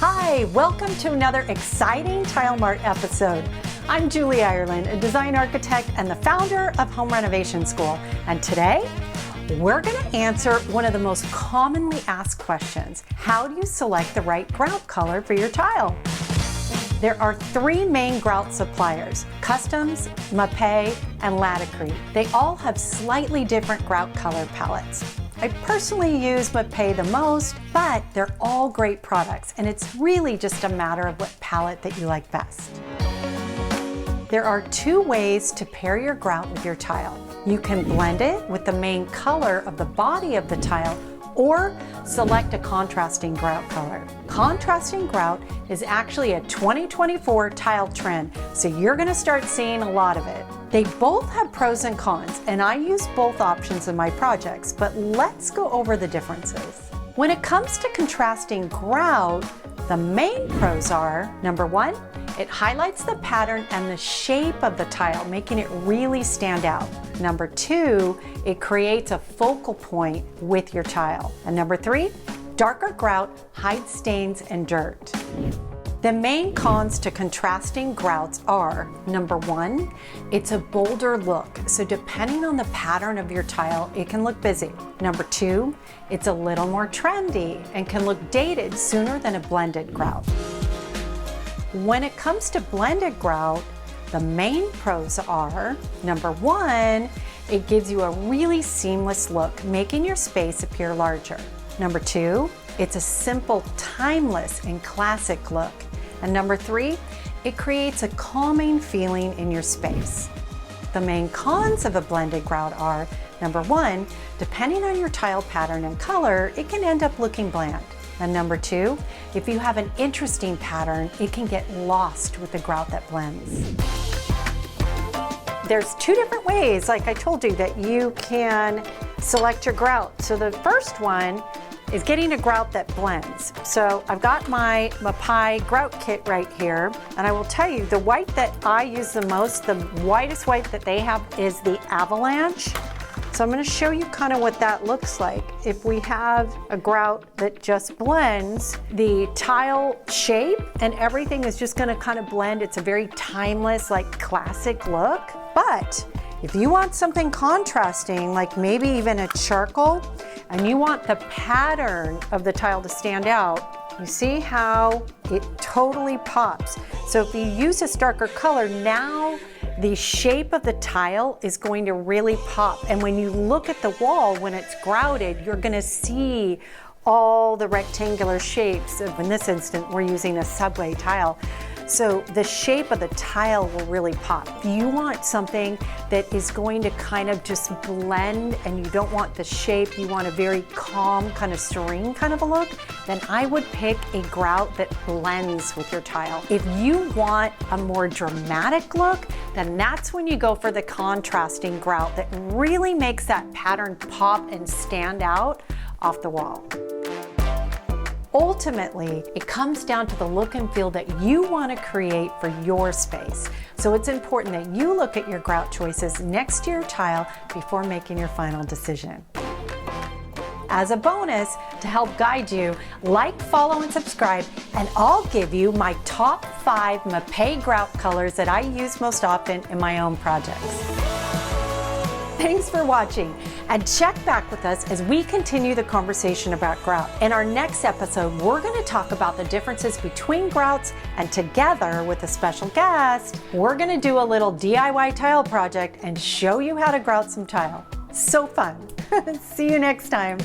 Hi, welcome to another exciting Tile Mart episode. I'm Julie Ireland, a design architect and the founder of Home Renovation School. And today, we're going to answer one of the most commonly asked questions. How do you select the right grout color for your tile? There are three main grout suppliers: Customs, Mapei, and Laticrete. They all have slightly different grout color palettes. I personally use Mapei the most, but they're all great products, and it's really just a matter of what palette that you like best. There are two ways to pair your grout with your tile. You can blend it with the main color of the body of the tile, or select a contrasting grout color. Contrasting grout is actually a 2024 tile trend, so you're gonna start seeing a lot of it. They both have pros and cons, and I use both options in my projects, but let's go over the differences. When it comes to contrasting grout, the main pros are, number one, it highlights the pattern and the shape of the tile, making it really stand out. Number two, it creates a focal point with your tile. And number three, darker grout hides stains and dirt. The main cons to contrasting grouts are, number one, it's a bolder look. So depending on the pattern of your tile, it can look busy. Number two, it's a little more trendy and can look dated sooner than a blended grout. When it comes to blended grout, the main pros are, number one, it gives you a really seamless look, making your space appear larger. Number two, it's a simple, timeless, and classic look. And number three, it creates a calming feeling in your space. The main cons of a blended grout are, number one, depending on your tile pattern and color, it can end up looking bland. And number two, if you have an interesting pattern, it can get lost with the grout that blends. There's two different ways, like I told you, that you can select your grout. So the first one is getting a grout that blends. So I've got my Mapei grout kit right here, and I will tell you the white that I use the most, the whitest white that they have is the Avalanche. So I'm going to show you kind of what that looks like. If we have a grout that just blends, the tile shape and everything is just going to kind of blend. It's a very timeless, like classic look. But if you want something contrasting, like maybe even a charcoal, and you want the pattern of the tile to stand out, you see how it totally pops. So if you use this darker color, now the shape of the tile is going to really pop. And when you look at the wall, when it's grouted, you're gonna see all the rectangular shapes. In this instance, we're using a subway tile. So the shape of the tile will really pop. If you want something that is going to kind of just blend and you don't want the shape, you want a very calm, kind of serene kind of a look, then I would pick a grout that blends with your tile. If you want a more dramatic look, then that's when you go for the contrasting grout that really makes that pattern pop and stand out off the wall. Ultimately, it comes down to the look and feel that you want to create for your space. So it's important that you look at your grout choices next to your tile before making your final decision. As a bonus, to help guide you, like, follow, and subscribe, and I'll give you my top 5 Mapei grout colors that I use most often in my own projects. Thanks for watching, and check back with us as we continue the conversation about grout. In our next episode, we're going to talk about the differences between grouts, and together with a special guest, we're going to do a little DIY tile project and show you how to grout some tile. So fun. See you next time.